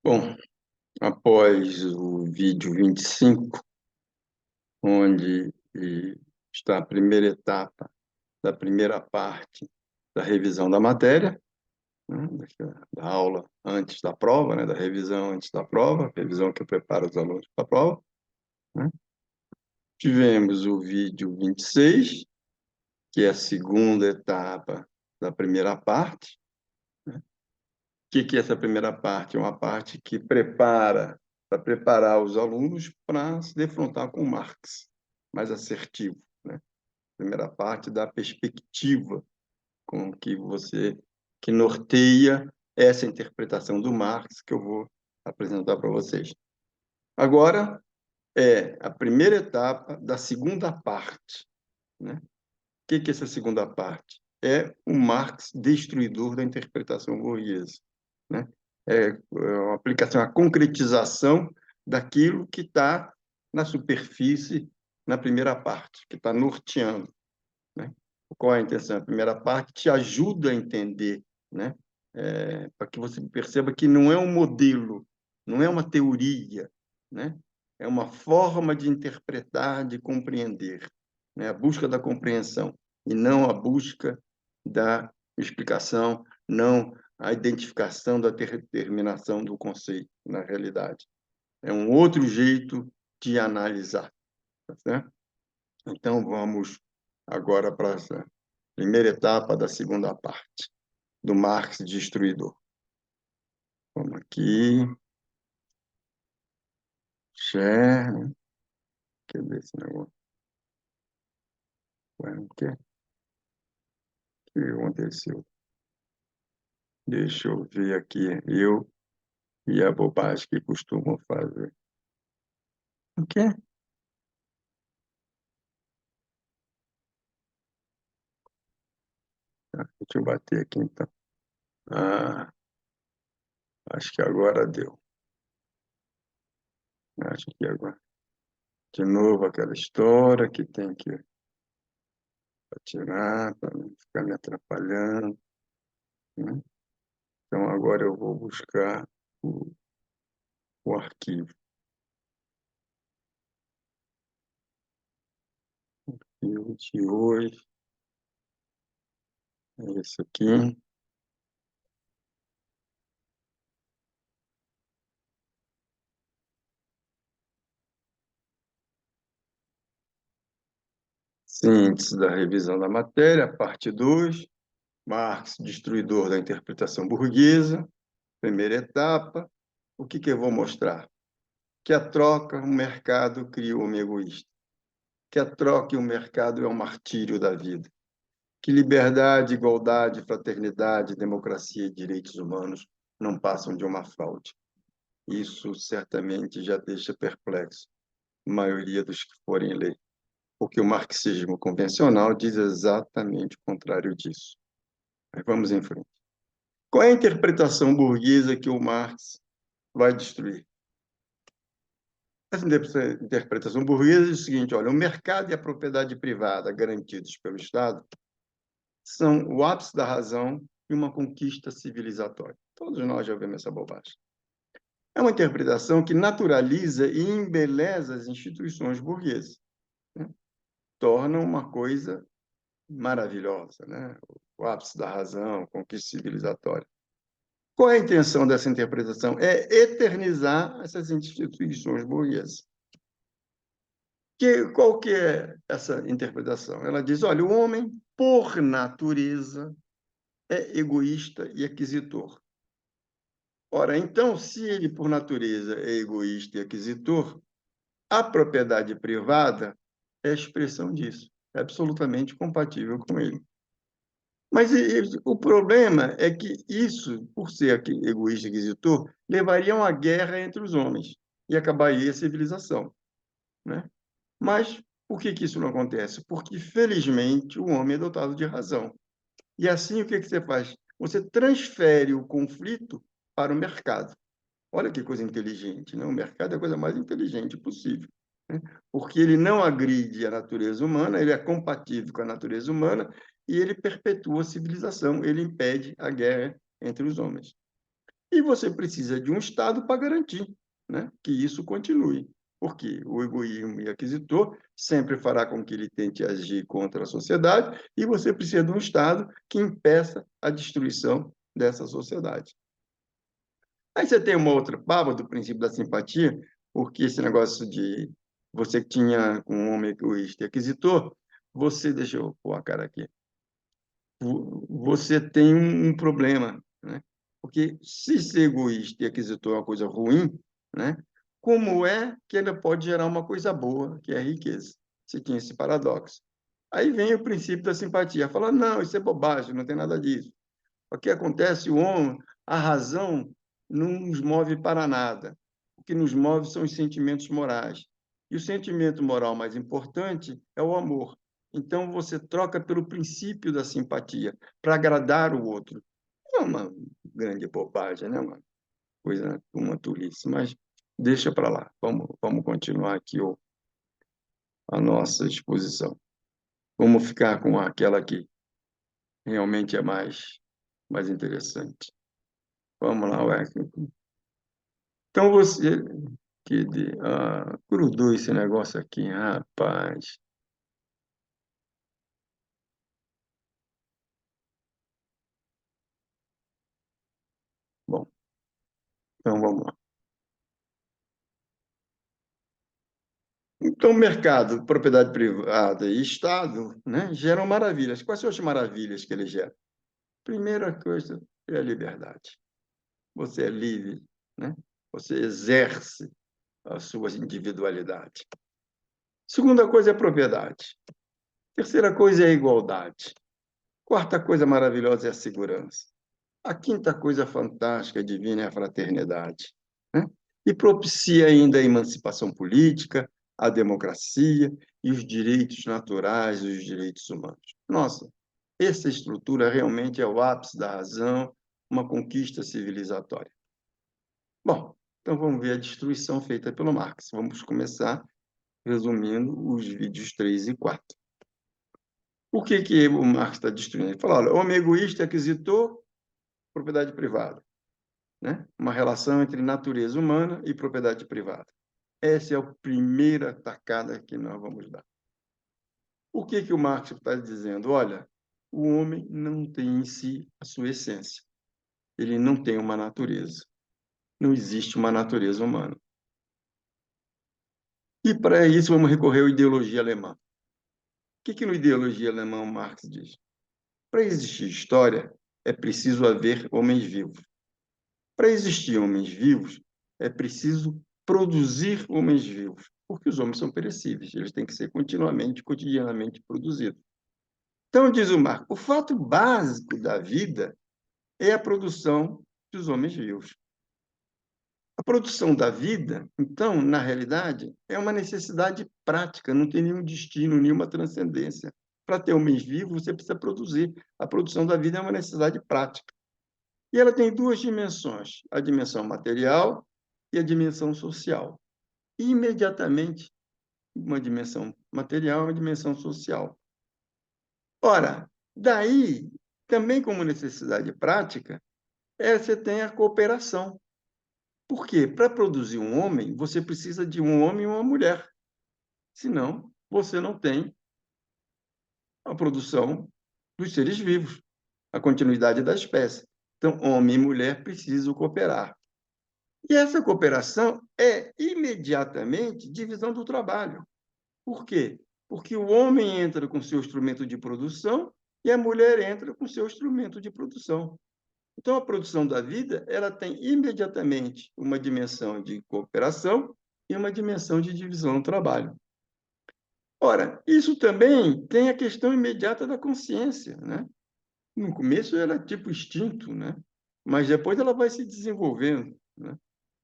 Bom, após o vídeo 25, onde está a primeira etapa da primeira parte da revisão da matéria, né, da aula antes da prova, né, da revisão antes da prova, revisão que prepara os alunos para a prova, né. Tivemos o vídeo 26, que é a segunda etapa da primeira parte. O que é essa primeira parte? É uma parte que para preparar os alunos para se defrontar com Marx, mais assertivo, né? Primeira parte da perspectiva com que norteia essa interpretação do Marx que eu vou apresentar para vocês. Agora é a primeira etapa da segunda parte, né? O que é essa segunda parte? É o Marx destruidor da interpretação burguesa, né? É uma aplicação, a concretização daquilo que está na superfície na primeira parte, que está norteando, né? Qual é a intenção? A primeira parte te ajuda a entender, né? Para que você perceba que não é um modelo, não é uma teoria, né? É uma forma de interpretar, de compreender, né? A busca da compreensão e não a busca da explicação, não a identificação da determinação do conceito na realidade. É um outro jeito de analisar, tá certo? Então, vamos agora para essa primeira etapa da segunda parte, do Marx destruidor. Vamos aqui. Share. Cadê esse negócio? O que aconteceu? Deixa eu ver aqui. Eu e a bobagem que costumam fazer. O quê? Deixa eu bater aqui, então. Ah, acho que agora deu. Acho que agora. De novo aquela história que tem que tirar para não ficar me atrapalhando, né? Então, agora eu vou buscar o arquivo. Arquivo de hoje. É esse aqui. Síntese da revisão da matéria, parte 2. Marx, destruidor da interpretação burguesa. Primeira etapa. O que eu vou mostrar? Que a troca, o mercado cria o homem egoísta. Que a troca e o mercado é o martírio da vida. Que liberdade, igualdade, fraternidade, democracia e direitos humanos não passam de uma fraude. Isso certamente já deixa perplexo a maioria dos que forem ler, porque o marxismo convencional diz exatamente o contrário disso. Mas vamos em frente. Qual é a interpretação burguesa que o Marx vai destruir? Essa interpretação burguesa diz o seguinte: olha, o mercado e a propriedade privada garantidos pelo Estado são o ápice da razão e uma conquista civilizatória. Todos nós já ouvimos essa bobagem. É uma interpretação que naturaliza e embeleza as instituições burguesas, né? Torna uma coisa maravilhosa, né? O ápice da razão, conquista civilizatória. Qual é a intenção dessa interpretação? É eternizar essas instituições burguesas. Qual que é essa interpretação? Ela diz, olha, o homem, por natureza, é egoísta e aquisitor. Ora, então, se ele, por natureza, é egoísta e aquisitor, a propriedade privada é a expressão disso, é absolutamente compatível com ele. Mas o problema é que isso, por ser egoísta e aquisitor, levaria a uma guerra entre os homens e acabaria a civilização, né? Mas por que isso não acontece? Porque, felizmente, o homem é dotado de razão. E assim, o que você faz? Você transfere o conflito para o mercado. Olha que coisa inteligente, né? O mercado é a coisa mais inteligente possível, né? Porque ele não agride a natureza humana, ele é compatível com a natureza humana e ele perpetua a civilização, ele impede a guerra entre os homens. E você precisa de um Estado para garantir, né, que isso continue. Porque o egoísmo aquisitor sempre fará com que ele tente agir contra a sociedade e você precisa de um Estado que impeça a destruição dessa sociedade. Aí você tem uma outra baba do princípio da simpatia, porque esse negócio de você tinha com um homem egoísta e aquisitor, você, deixa eu pôr a cara aqui, você tem um problema, né? Porque se ser egoísta e aquisitor é uma coisa ruim, né? Como é que ele pode gerar uma coisa boa, que é a riqueza? Você tinha esse paradoxo. Aí vem o princípio da simpatia, fala, não, isso é bobagem, não tem nada disso. O que acontece, o homem, a razão não nos move para nada. O que nos move são os sentimentos morais. E o sentimento moral mais importante é o amor. Então, você troca pelo princípio da simpatia, para agradar o outro. É uma grande bobagem, né? Uma coisa, uma tolice, mas deixa para lá. Vamos continuar aqui a nossa exposição. Vamos ficar com aquela que realmente é mais interessante. Vamos lá, ué. Então você grudou esse negócio aqui, rapaz. Bom, então vamos lá. Então, mercado, propriedade privada e Estado, né, geram maravilhas. Quais são as maravilhas que ele gera? Primeira coisa é a liberdade. Você é livre, né? Você exerce a sua individualidade. Segunda coisa é a propriedade. Terceira coisa é a igualdade. Quarta coisa maravilhosa é a segurança. A quinta coisa fantástica, divina, é a fraternidade, né? E propicia ainda a emancipação política, a democracia e os direitos naturais e os direitos humanos. Nossa, essa estrutura realmente é o ápice da razão, uma conquista civilizatória. Bom, então vamos ver a destruição feita pelo Marx. Vamos começar resumindo os vídeos 3 e 4. Por que o Marx está destruindo? Ele fala, olha, homem egoísta, aquisitor, propriedade privada, né? Uma relação entre natureza humana e propriedade privada. Essa é a primeira tacada que nós vamos dar. O que o Marx está dizendo? Olha, o homem não tem em si a sua essência. Ele não tem uma natureza. Não existe uma natureza humana. E para isso vamos recorrer à ideologia alemã. O que no ideologia alemã Marx diz? Para existir história, é preciso haver homens vivos. Para existir homens vivos, é preciso produzir homens vivos, porque os homens são perecíveis, eles têm que ser continuamente, cotidianamente produzidos. Então, diz o Marco, o fato básico da vida é a produção dos homens vivos. A produção da vida, então, na realidade, é uma necessidade prática, não tem nenhum destino, nenhuma transcendência. Para ter homens vivos, você precisa produzir. A produção da vida é uma necessidade prática. E ela tem duas dimensões, a dimensão material e a dimensão social. E, imediatamente, uma dimensão material e uma dimensão social. Ora, daí, também como necessidade prática, você tem a cooperação. Por quê? Para produzir um homem, você precisa de um homem e uma mulher. Senão, você não tem a produção dos seres vivos, a continuidade da espécie. Então, homem e mulher precisam cooperar. E essa cooperação é imediatamente divisão do trabalho. Por quê? Porque o homem entra com seu instrumento de produção e a mulher entra com seu instrumento de produção. Então, a produção da vida ela tem imediatamente uma dimensão de cooperação e uma dimensão de divisão do trabalho. Ora, isso também tem a questão imediata da consciência, né? No começo era tipo instinto, né? Mas depois ela vai se desenvolvendo, né?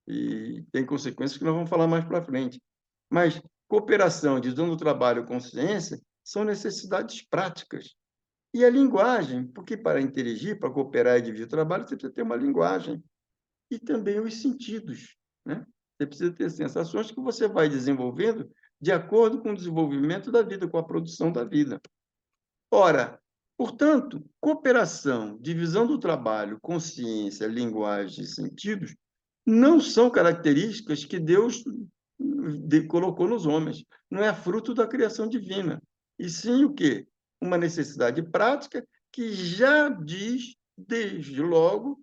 E tem consequências que nós vamos falar mais para frente. Mas cooperação, divisão do trabalho e consciência são necessidades práticas. E a linguagem, porque para interagir, para cooperar e dividir o trabalho, você precisa ter uma linguagem. E também os sentidos, né? Você precisa ter sensações que você vai desenvolvendo de acordo com o desenvolvimento da vida, com a produção da vida. Ora, Portanto, cooperação, divisão do trabalho, consciência, linguagem e sentidos não são características que Deus colocou nos homens. Não é fruto da criação divina. E sim o quê? Uma necessidade prática que já diz, desde logo,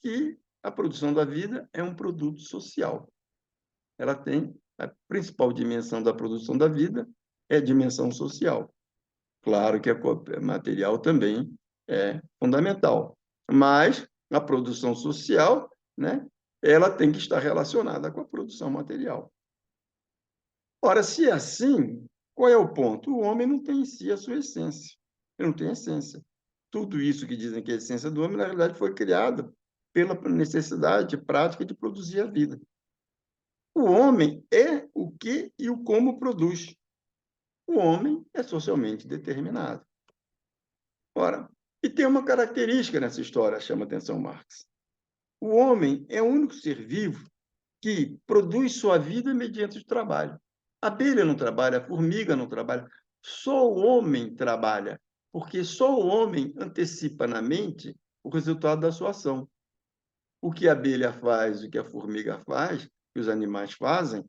que a produção da vida é um produto social. Ela tem a principal dimensão da produção da vida é a dimensão social. Claro que a material também é fundamental, mas a produção social, né, ela tem que estar relacionada com a produção material. Ora, se é assim, qual é o ponto? O homem não tem em si a sua essência. Ele não tem essência. Tudo isso que dizem que é a essência do homem, na realidade, foi criado pela necessidade prática de produzir a vida. O homem é o que e o como produz. O homem é socialmente determinado. Ora, e tem uma característica nessa história, chama atenção Marx. O homem é o único ser vivo que produz sua vida mediante o trabalho. A abelha não trabalha, a formiga não trabalha, só o homem trabalha, porque só o homem antecipa na mente o resultado da sua ação. O que a abelha faz, o que a formiga faz, o que os animais fazem,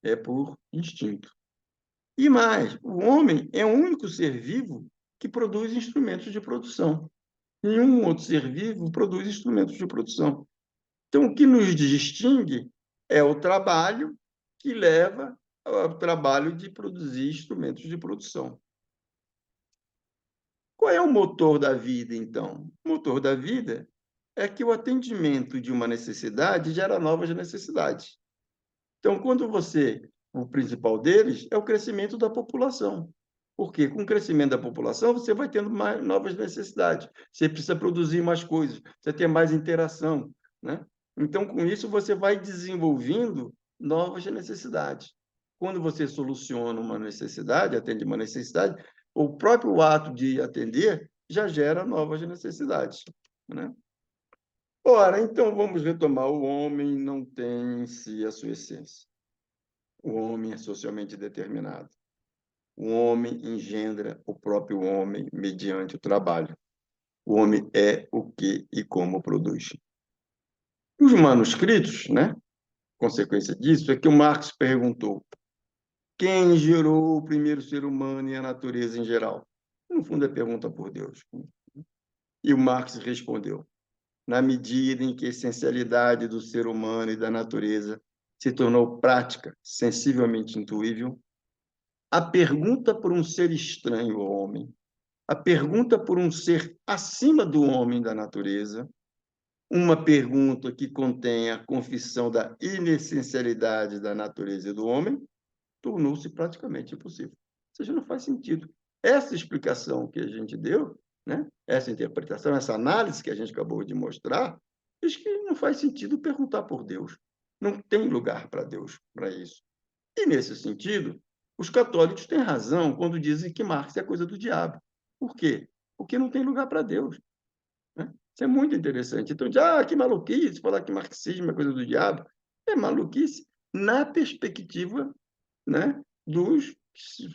é por instinto. E mais, o homem é o único ser vivo que produz instrumentos de produção. Nenhum outro ser vivo produz instrumentos de produção. Então, o que nos distingue é o trabalho que leva ao trabalho de produzir instrumentos de produção. Qual é o motor da vida, então? O motor da vida é que o atendimento de uma necessidade gera novas necessidades. Então, o principal deles é o crescimento da população. Porque com o crescimento da população, você vai tendo mais novas necessidades. Você precisa produzir mais coisas, você tem mais interação, né? Então, com isso, você vai desenvolvendo novas necessidades. Quando você soluciona uma necessidade, atende uma necessidade, o próprio ato de atender já gera novas necessidades, né? Ora, então vamos retomar. O homem não tem em si a sua essência. O homem é socialmente determinado. O homem engendra o próprio homem mediante o trabalho. O homem é o que e como produz. Os manuscritos, né? Consequência disso é que o Marx perguntou: quem gerou o primeiro ser humano e a natureza em geral? No fundo, é pergunta por Deus. E o Marx respondeu: na medida em que a essencialidade do ser humano e da natureza se tornou prática, sensivelmente intuível, a pergunta por um ser estranho ao homem, a pergunta por um ser acima do homem e da natureza, uma pergunta que contém a confissão da inessencialidade da natureza e do homem, tornou-se praticamente impossível. Ou seja, não faz sentido. Essa explicação que a gente deu, né? Essa interpretação, essa análise que a gente acabou de mostrar, diz que não faz sentido perguntar por Deus. Não tem lugar para Deus, para isso. E, nesse sentido, os católicos têm razão quando dizem que Marx é coisa do diabo. Por quê? Porque não tem lugar para Deus, né? Isso é muito interessante. Então, que maluquice falar que marxismo é coisa do diabo. É maluquice na perspectiva, né, dos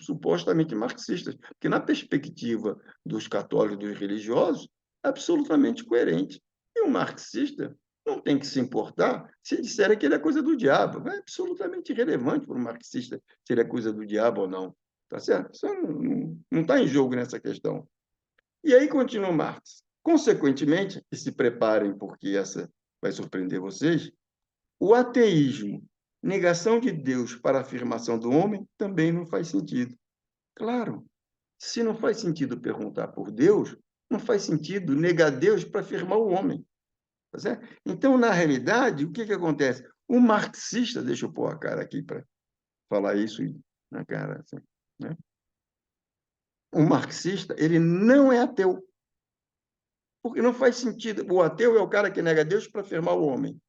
supostamente marxistas. Porque, na perspectiva dos católicos, dos religiosos, é absolutamente coerente. E o marxista não tem que se importar se disserem que ele é coisa do diabo. É absolutamente irrelevante para o marxista se ele é coisa do diabo ou não. Tá certo? Isso não está em jogo nessa questão. E aí continua Marx. Consequentemente, e se preparem porque essa vai surpreender vocês, o ateísmo, negação de Deus para a afirmação do homem, também não faz sentido. Claro, se não faz sentido perguntar por Deus, não faz sentido negar Deus para afirmar o homem. Tá certo? Então, na realidade, o que acontece? O marxista, deixa eu pôr a cara aqui para falar isso na cara, assim, né? O marxista, ele não é ateu, porque não faz sentido. O ateu é o cara que nega Deus para afirmar o homem.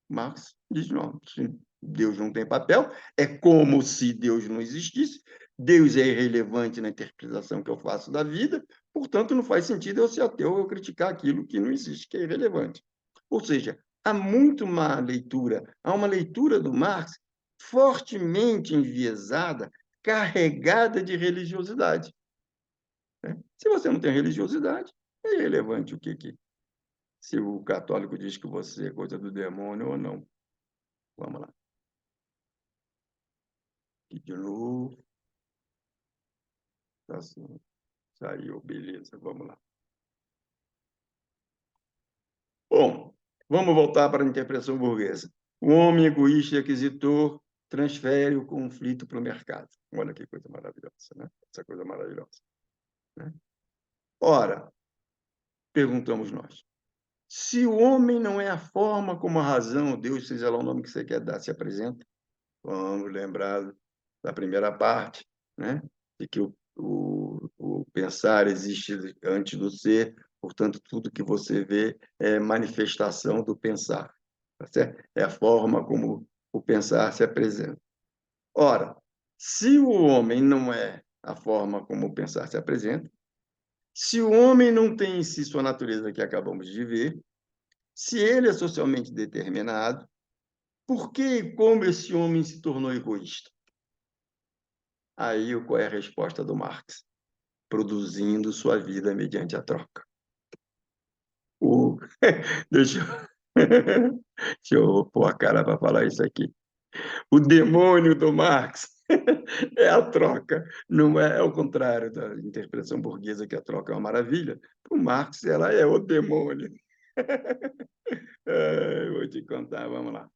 Marx diz, não, se Deus não tem papel, é como se Deus não existisse, Deus é irrelevante na interpretação que eu faço da vida, portanto, não faz sentido eu ser ateu, eu criticar aquilo que não existe, que é irrelevante. Ou seja, há muito má leitura, há uma leitura do Marx fortemente enviesada, carregada de religiosidade. né? Se você não tem religiosidade, é irrelevante se o católico diz que você é coisa do demônio ou não. Vamos lá. Aqui de novo. Tá assim, saiu, beleza, vamos lá. Bom, vamos voltar para a interpretação burguesa. O homem egoísta e aquisitor transfere o conflito para o mercado. Olha que coisa maravilhosa, né? Essa coisa maravilhosa, né? Ora, perguntamos nós, se o homem não é a forma como a razão, Deus, seja lá o nome que você quer dar, se apresenta, vamos lembrar da primeira parte, né? De que o pensar existe antes do ser, portanto, tudo que você vê é manifestação do pensar, tá certo? É a forma como o pensar se apresenta. Ora, se o homem não é a forma como o pensar se apresenta, se o homem não tem em si sua natureza que acabamos de ver, se ele é socialmente determinado, por que e como esse homem se tornou egoísta? Aí, qual é a resposta do Marx? Produzindo sua vida mediante a troca. O... Deixa deixa eu pôr a cara para falar isso aqui. O demônio do Marx é a troca, não é o contrário da interpretação burguesa, que a troca é uma maravilha. Para o Marx, ela é o demônio. Vou te contar, vamos lá.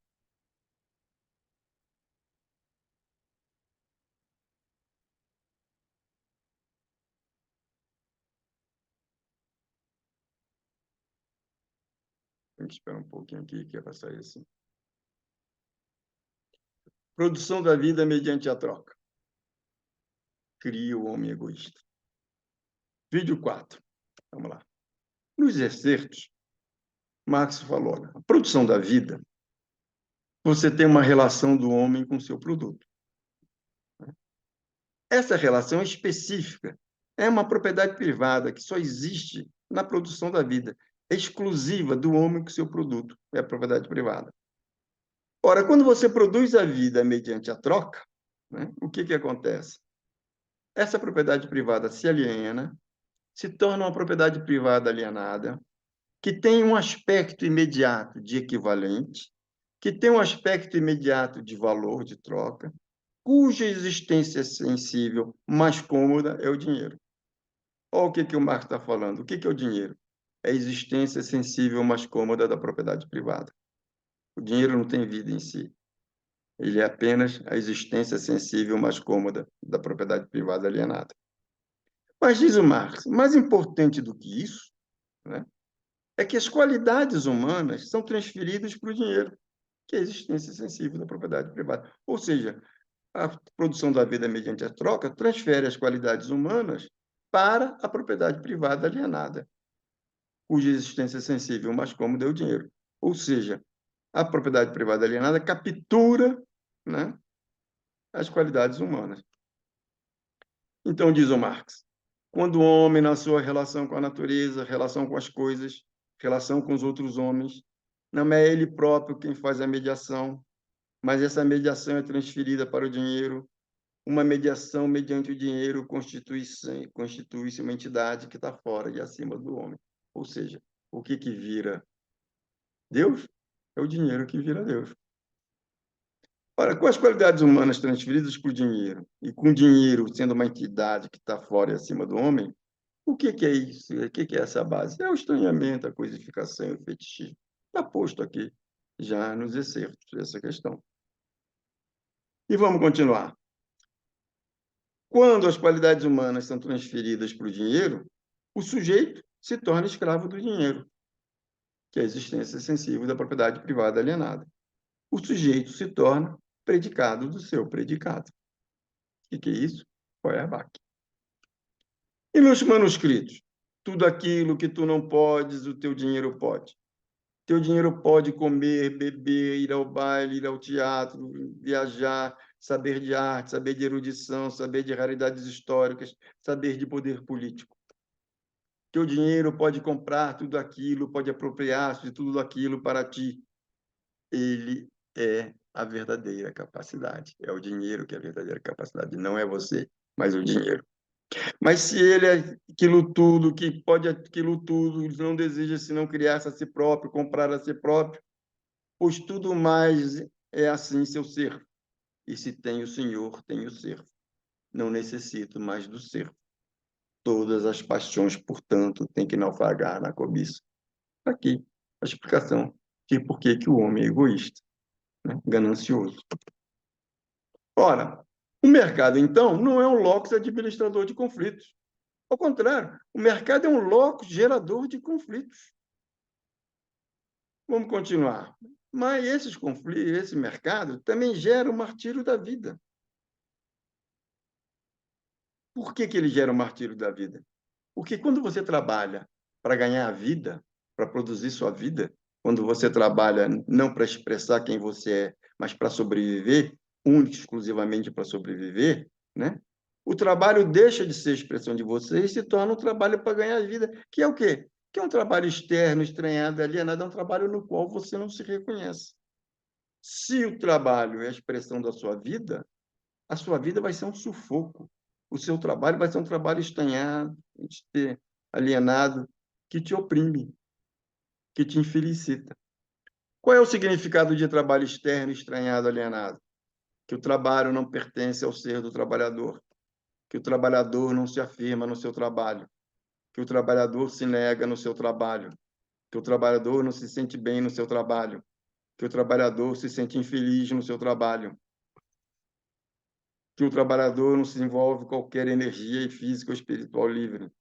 Tem que esperar um pouquinho aqui, que é para sair assim. Produção da vida mediante a troca. Cria o homem egoísta. Vídeo 4. Vamos lá. Nos excertos, Marx falou, a produção da vida, você tem uma relação do homem com seu produto. Essa relação é específica, é uma propriedade privada que só existe na produção da vida, é exclusiva do homem com seu produto, é a propriedade privada. Ora, quando você produz a vida mediante a troca, né, o que acontece? Essa propriedade privada se aliena, se torna uma propriedade privada alienada, que tem um aspecto imediato de equivalente, que tem um aspecto imediato de valor de troca, cuja existência sensível mais cômoda é o dinheiro. Olha o que o Marx está falando. O que é o dinheiro? É a existência sensível mais cômoda da propriedade privada. O dinheiro não tem vida em si. Ele é apenas a existência sensível mais cômoda da propriedade privada alienada. Mas diz o Marx, mais importante do que isso, né, é que as qualidades humanas são transferidas para o dinheiro, que é a existência sensível da propriedade privada. Ou seja, a produção da vida mediante a troca transfere as qualidades humanas para a propriedade privada alienada, cuja existência sensível mais cômoda é o dinheiro. Ou seja, a propriedade privada alienada captura, né, as qualidades humanas. Então, diz o Marx, quando o homem, na sua relação com a natureza, relação com as coisas, relação com os outros homens, não é ele próprio quem faz a mediação, mas essa mediação é transferida para o dinheiro. Uma mediação mediante o dinheiro constitui-se uma entidade que está fora e acima do homem. Ou seja, o que vira Deus é o dinheiro que vira Deus. Ora, com as qualidades humanas transferidas para o dinheiro, e com o dinheiro sendo uma entidade que está fora e acima do homem, o que é isso? O que é essa base? É o estranhamento, a coisificação e o fetichismo. Está posto aqui, já nos excertos, essa questão. E vamos continuar. Quando as qualidades humanas são transferidas para o dinheiro, o sujeito se torna escravo do dinheiro, que é a existência sensível da propriedade privada alienada. O sujeito se torna predicado do seu predicado. O que é isso? Feuerbach. E nos manuscritos? Tudo aquilo que tu não podes, o teu dinheiro pode. Teu dinheiro pode comer, beber, ir ao baile, ir ao teatro, viajar, saber de arte, saber de erudição, saber de raridades históricas, saber de poder político. Teu dinheiro pode comprar tudo aquilo, pode apropriar-se de tudo aquilo para ti. Ele é a verdadeira capacidade. É o dinheiro que é a verdadeira capacidade. Não é você, mas o dinheiro. Mas se ele é aquilo tudo, que pode aquilo tudo, não deseja senão criar-se a si próprio, comprar a si próprio, pois tudo mais é assim seu ser. E se tem o Senhor, tem o ser. Não necessito mais do ser. Todas as paixões, portanto, têm que naufragar na cobiça. Aqui, a explicação de por que o homem é egoísta, né? Ganancioso. Ora, o mercado, então, não é um locus administrador de conflitos. Ao contrário, o mercado é um locus gerador de conflitos. Vamos continuar. Mas esses conflitos, esse mercado, também gera o martírio da vida. Por que ele gera o martírio da vida? Porque quando você trabalha para ganhar a vida, para produzir sua vida, quando você trabalha não para expressar quem você é, mas para sobreviver, único exclusivamente para sobreviver, né? O trabalho deixa de ser expressão de você e se torna um trabalho para ganhar a vida, que é o quê? Que é um trabalho externo, estranhado, alienado, é um trabalho no qual você não se reconhece. Se o trabalho é a expressão da sua vida, a sua vida vai ser um sufoco. O seu trabalho vai ser um trabalho estanhado, alienado, que te oprime, que te infelicita. Qual é o significado de trabalho externo, estranhado, alienado? Que o trabalho não pertence ao ser do trabalhador, que o trabalhador não se afirma no seu trabalho, que o trabalhador se nega no seu trabalho, que o trabalhador não se sente bem no seu trabalho, que o trabalhador se sente infeliz no seu trabalho, que o trabalhador não se envolve qualquer energia física ou espiritual livre,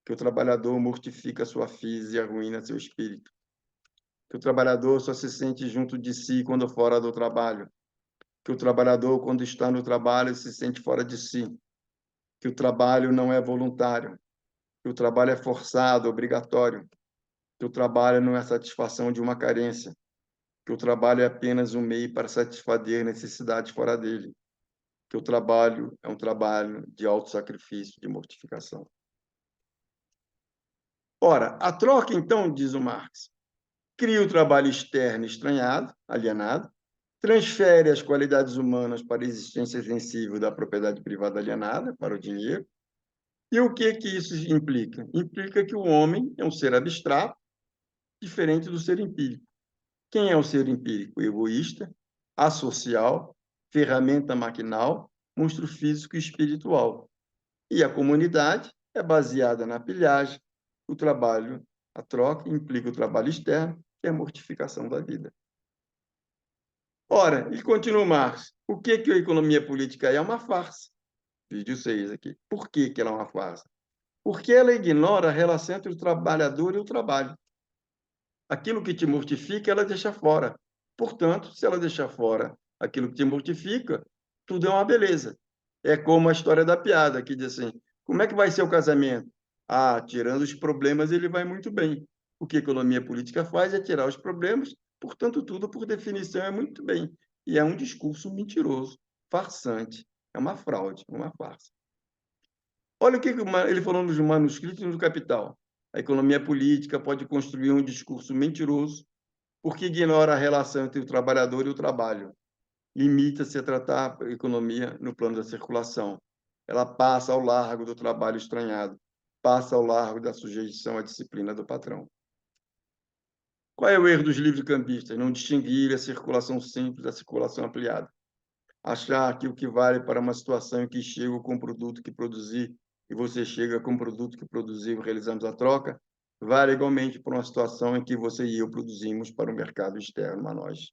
que o trabalhador mortifica sua física e arruína seu espírito, que o trabalhador só se sente junto de si quando fora do trabalho, que o trabalhador, quando está no trabalho, se sente fora de si, que o trabalho não é voluntário, que o trabalho é forçado, obrigatório, que o trabalho não é satisfação de uma carência, que o trabalho é apenas um meio para satisfazer necessidades fora dele, que o trabalho é um trabalho de autossacrifício, de mortificação. Ora, a troca, então, diz o Marx, cria o trabalho externo estranhado, alienado, transfere as qualidades humanas para a existência sensível da propriedade privada alienada, para o dinheiro. E o que isso implica? Implica que o homem é um ser abstrato, diferente do ser empírico. Quem é o ser empírico? O egoísta, asocial, ferramenta maquinal, monstro físico e espiritual. E a comunidade é baseada na pilhagem, o trabalho, a troca implica o trabalho externo, que é a mortificação da vida. Ora, e continua Marx, o que a economia política é? É uma farsa. Vídeo 6 aqui. Por que ela é uma farsa? Porque ela ignora a relação entre o trabalhador e o trabalho. Aquilo que te mortifica, ela deixa fora. Portanto, se ela deixar fora aquilo que te mortifica, tudo é uma beleza. É como a história da piada, que diz assim, como é que vai ser o casamento? Ah, tirando os problemas, ele vai muito bem. O que a economia política faz é tirar os problemas, portanto, tudo, por definição, é muito bem. E é um discurso mentiroso, farsante. É uma fraude, uma farsa. Olha o que ele falou nos manuscritos do Capital. A economia política pode construir um discurso mentiroso porque ignora a relação entre o trabalhador e o trabalho. Limita-se a tratar a economia no plano da circulação. Ela passa ao largo do trabalho estranhado, passa ao largo da sujeição à disciplina do patrão. Qual é o erro dos livre-cambistas? Não distinguir a circulação simples da circulação ampliada. Achar que o que vale para uma situação em que chego com o produto que produzi e você chega com o produto que produziu e realizamos a troca, vale igualmente para uma situação em que você e eu produzimos para o mercado externo a nós.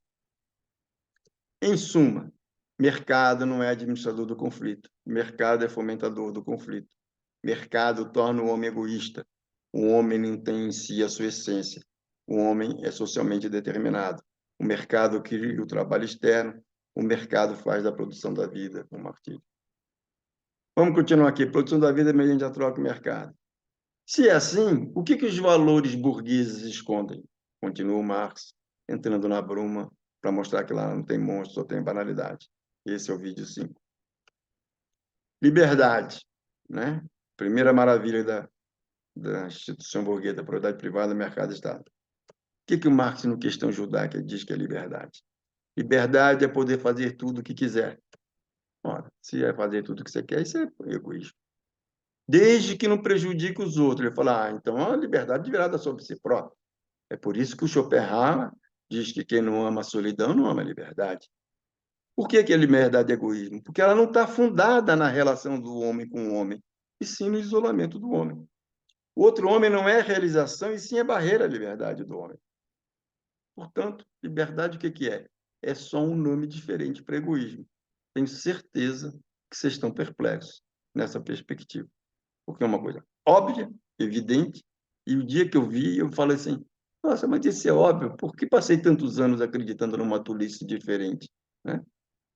Em suma, mercado não é administrador do conflito, mercado é fomentador do conflito. Mercado torna o homem egoísta. O homem não tem em si a sua essência. O homem é socialmente determinado. O mercado cria o trabalho externo, o mercado faz da produção da vida um martírio. Vamos continuar aqui. Produção da vida mediante a troca e mercado. Se é assim, o que os valores burgueses escondem? Continua Marx, entrando na bruma para mostrar que lá não tem monstro, só tem banalidade. Esse é o vídeo 5. Liberdade, né? Primeira maravilha da instituição burguesa, da propriedade privada, mercado e Estado. O que o Marx, no Questão Judaica, diz que é liberdade? Liberdade é poder fazer tudo o que quiser. Ora, se é fazer tudo o que você quer, isso é egoísmo. desde que não prejudique os outros. Ele fala, então a liberdade de virada sobre si próprio. É por isso que o Schopenhauer diz que quem não ama a solidão não ama a liberdade. Por que a liberdade é egoísmo? Porque ela não está fundada na relação do homem com o homem, e sim no isolamento do homem. O outro homem não é realização, e sim é barreira à liberdade do homem. Portanto, liberdade o que é? É só um nome diferente para egoísmo. Tenho certeza que vocês estão perplexos nessa perspectiva, porque é uma coisa óbvia, evidente, e o dia que eu vi, eu falei assim, nossa, mas isso é óbvio, por que passei tantos anos acreditando numa tolice diferente? Né?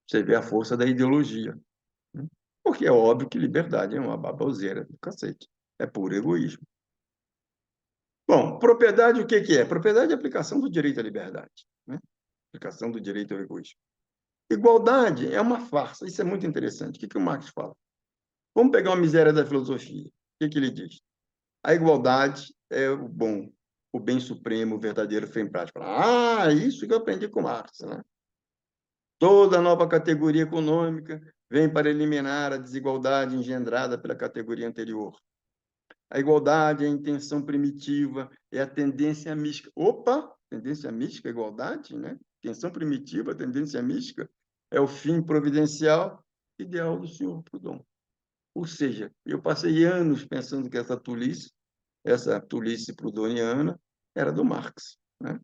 Você vê a força da ideologia. Né? Porque é óbvio que liberdade é uma baboseira do cacete. É puro egoísmo. Bom, propriedade o que é? Propriedade é a aplicação do direito à liberdade. Né? Aplicação do direito ao egoísmo. Igualdade é uma farsa. Isso é muito interessante. O que o Marx fala? Vamos pegar uma miséria da filosofia. O que ele diz? A igualdade é o bom, o bem supremo, o verdadeiro fim prático. Isso que eu aprendi com Marx. Né? Toda nova categoria econômica vem para eliminar a desigualdade engendrada pela categoria anterior. A igualdade é a intenção primitiva, é a tendência mística. Opa! Tendência mística, igualdade, né? Intenção primitiva, tendência mística, é o fim providencial ideal do senhor Proudhon. Ou seja, eu passei anos pensando que essa tolice proudhoniana, era do Marx. Né?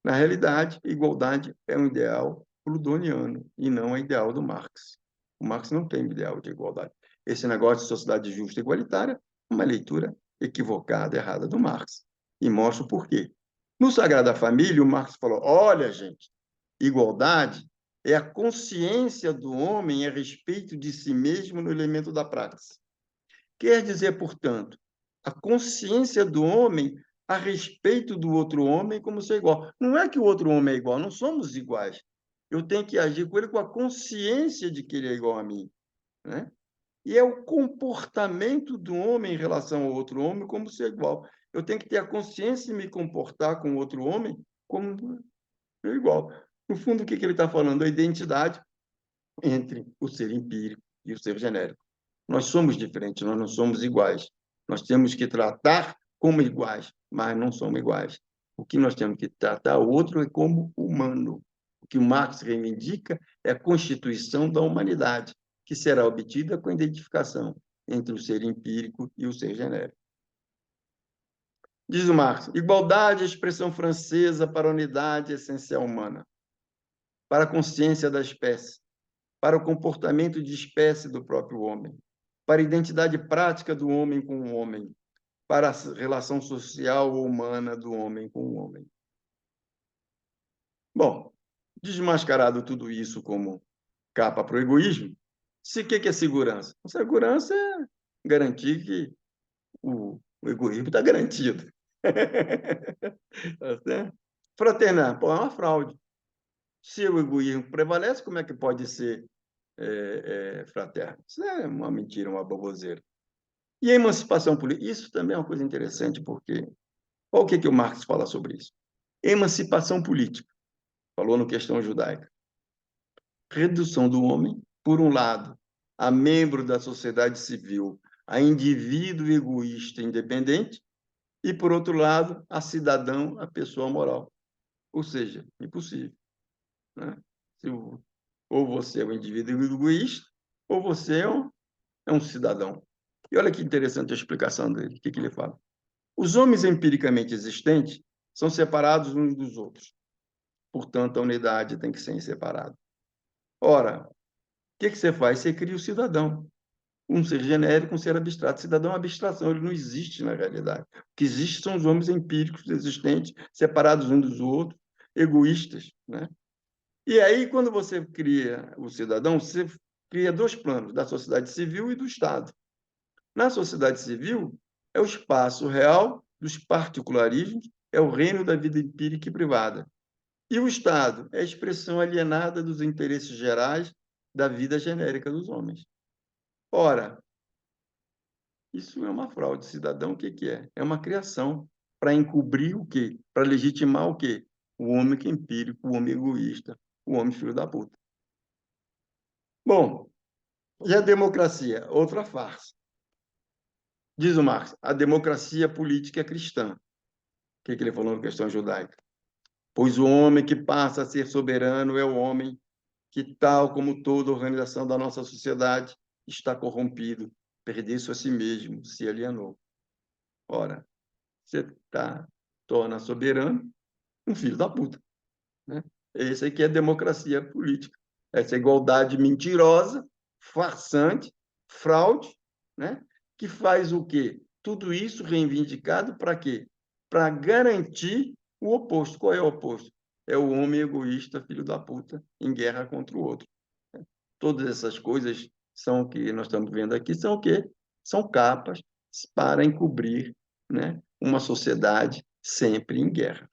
Na realidade, igualdade é um ideal proudhoniano e não é ideal do Marx. O Marx não tem ideal de igualdade. Esse negócio de sociedade justa e igualitária é uma leitura equivocada, errada do Marx. E mostra o porquê. No Sagrada Família, o Marx falou: olha, gente, igualdade é a consciência do homem a respeito de si mesmo no elemento da prática. Quer dizer, portanto, a consciência do homem a respeito do outro homem como ser igual. Não é que o outro homem é igual, não somos iguais. Eu tenho que agir com ele com a consciência de que ele é igual a mim. Né? E é o comportamento do homem em relação ao outro homem como ser igual. Eu tenho que ter a consciência de me comportar com o outro homem como igual. No fundo, o que ele está falando? A identidade entre o ser empírico e o ser genérico. Nós somos diferentes, nós não somos iguais. Nós temos que tratar como iguais, mas não somos iguais. O que nós temos que tratar o outro é como humano. O que o Marx reivindica é a constituição da humanidade, que será obtida com a identificação entre o ser empírico e o ser genérico. Diz o Marx, igualdade é a expressão francesa para a unidade essencial humana, para a consciência da espécie, para o comportamento de espécie do próprio homem, para a identidade prática do homem com o homem, para a relação social ou humana do homem com o homem. Bom, desmascarado tudo isso como capa para o egoísmo, o que é segurança? Segurança é garantir que o egoísmo está garantido. Tá certo? Fraternar, pô, é uma fraude. Se o egoísmo prevalece, como é que pode ser fraterno? Isso é uma mentira, uma baboseira. E a emancipação política? Isso também é uma coisa interessante, porque qual que o Marx fala sobre isso? Emancipação política, falou no Questão Judaica. Redução do homem, por um lado, a membro da sociedade civil, a indivíduo egoísta independente, e, por outro lado, a cidadão, a pessoa moral. Ou seja, impossível. Né? Ou você é um indivíduo egoísta, ou você é um cidadão. E olha que interessante a explicação dele. O que ele fala? Os homens empiricamente existentes são separados uns dos outros. Portanto, a unidade tem que ser separada. Ora, o que você faz? Você cria o cidadão. Um ser genérico, um ser abstrato. O cidadão é uma abstração, ele não existe na realidade. O que existe são os homens empíricos existentes, separados uns dos outros, egoístas. Né? E aí, quando você cria o cidadão, você cria dois planos, da sociedade civil e do Estado. Na sociedade civil, é o espaço real dos particularismos, é o reino da vida empírica e privada. E o Estado é a expressão alienada dos interesses gerais da vida genérica dos homens. Ora, isso é uma fraude. Cidadão, o que é? É uma criação para encobrir o quê? Para legitimar o quê? O homem que é empírico, o homem egoísta, o homem filho da puta. Bom, e a democracia? Outra farsa. Diz o Marx, a democracia política é cristã. O que ele falou na questão judaica? Pois o homem que passa a ser soberano é o homem que, tal como toda organização da nossa sociedade, está corrompido, perdeu-se a si mesmo, se alienou. Ora, você torna soberano um filho da puta. Né? Esse aqui é democracia política. Essa igualdade mentirosa, farsante, fraude, né? Que faz o quê? Tudo isso reivindicado para quê? Para garantir o oposto. Qual é o oposto? É o homem egoísta, filho da puta, em guerra contra o outro. Todas essas coisas são o que nós estamos vendo aqui, são o quê? São capas para encobrir, né, uma sociedade sempre em guerra.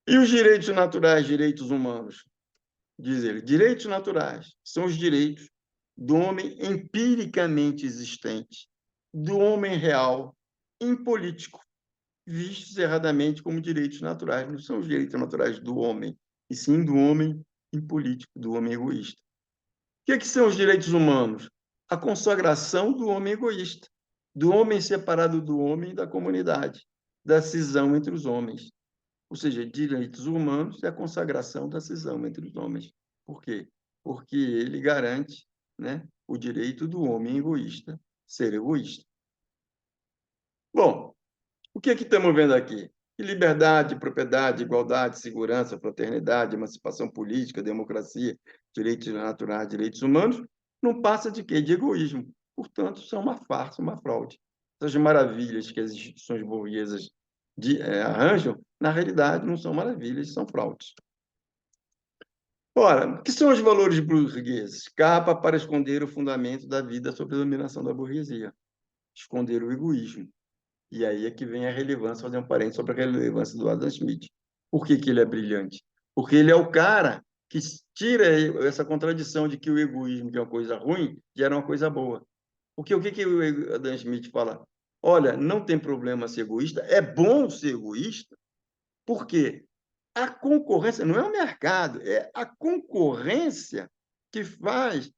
E os direitos naturais, direitos humanos? Diz ele, direitos naturais são os direitos do homem empiricamente existente, do homem real, impolítico, vistos erradamente como direitos naturais. Não são os direitos naturais do homem, e sim do homem impolítico, do homem egoísta. O que são os direitos humanos? A consagração do homem egoísta, do homem separado do homem e da comunidade, da cisão entre os homens. Ou seja, direitos humanos é a consagração da cisão entre os homens. Por quê? Porque ele garante, né, o direito do homem egoísta ser egoísta. Bom, o que estamos vendo aqui? Que liberdade, propriedade, igualdade, segurança, fraternidade, emancipação política, democracia, direitos naturais, direitos humanos, não passa de quê? De egoísmo. Portanto, são uma farsa, uma fraude. Essas maravilhas que as instituições burguesas arranjam, na realidade, não são maravilhas, são fraudes. Ora, o que são os valores burgueses? Capa para esconder o fundamento da vida sob a dominação da burguesia. Esconder o egoísmo. E aí é que vem a relevância, fazer um parênteses sobre a relevância do Adam Smith. Por que ele é brilhante? Porque ele é o cara que tira essa contradição de que o egoísmo, que é uma coisa ruim, gera uma coisa boa. Porque o que o Adam Smith fala? Olha, não tem problema ser egoísta, é bom ser egoísta, porque a concorrência não é o mercado, é a concorrência que faz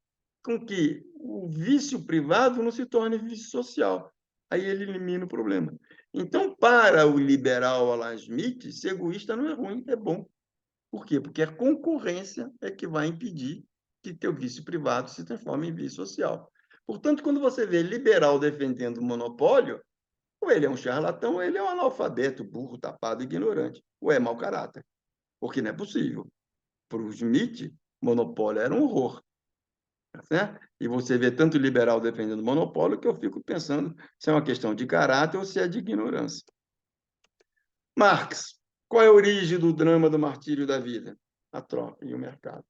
com que o vício privado não se torne vício social. Aí ele elimina o problema. Então, para o liberal Alan Smith, ser egoísta não é ruim, é bom. Por quê? Porque a concorrência é que vai impedir que teu vício privado se transforme em vício social. Portanto, quando você vê liberal defendendo o monopólio, ou ele é um charlatão, ou ele é um analfabeto, burro, tapado, ignorante, ou é mau caráter. Porque não é possível. Para o Smith, monopólio era um horror. Tá certo? E você vê tanto liberal defendendo o monopólio que eu fico pensando se é uma questão de caráter ou se é de ignorância. Marx, qual é a origem do drama do martírio da vida? A troca e o mercado.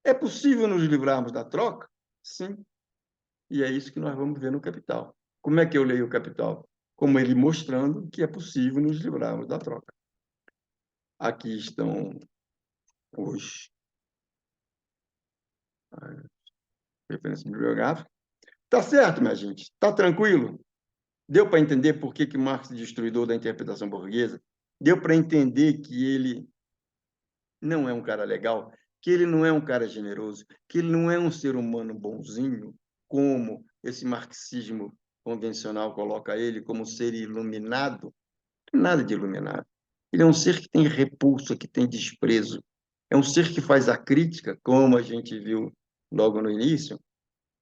É possível nos livrarmos da troca? Sim. E é isso que nós vamos ver no Capital. Como é que eu leio o Capital? Como ele mostrando que é possível nos livrarmos da troca. Aqui estão os referências bibliográficas. Tá certo, minha gente? Tá tranquilo? Deu para entender por que Marx é destruidor da interpretação burguesa? Deu para entender que ele não é um cara legal, que ele não é um cara generoso, que ele não é um ser humano bonzinho, como esse marxismo convencional coloca ele como ser iluminado? Não tem nada de iluminado. Ele é um ser que tem repulsa, que tem desprezo. É um ser que faz a crítica, como a gente viu logo no início.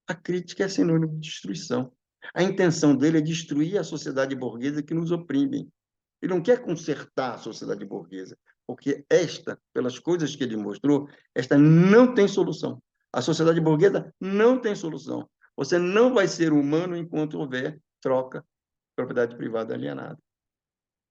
A crítica é sinônimo de destruição. A intenção dele é destruir a sociedade burguesa que nos oprime. Ele não quer consertar a sociedade burguesa, porque esta, pelas coisas que ele mostrou, esta não tem solução. A sociedade burguesa não tem solução. Você não vai ser humano enquanto houver troca, propriedade privada alienada.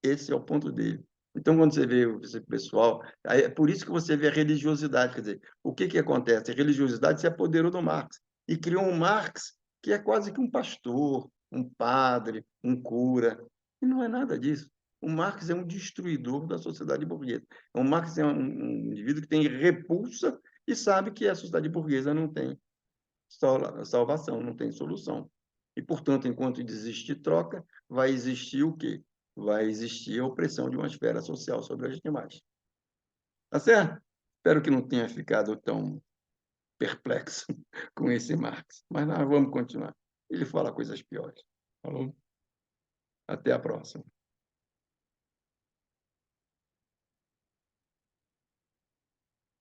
Esse é o ponto dele. Então, quando você vê esse pessoal, é por isso que você vê a religiosidade. Quer dizer, o que acontece? A religiosidade se apoderou do Marx e criou um Marx que é quase que um pastor, um padre, um cura. E não é nada disso. O Marx é um destruidor da sociedade burguesa. O Marx é um indivíduo que tem repulsa e sabe que a sociedade burguesa não tem salvação, não tem solução. E, portanto, enquanto existe troca, vai existir o quê? Vai existir a opressão de uma esfera social sobre as demais. Tá certo? Espero que não tenha ficado tão perplexo com esse Marx. Mas nós vamos continuar. e lhe fala coisas piores. Falou? Até a próxima.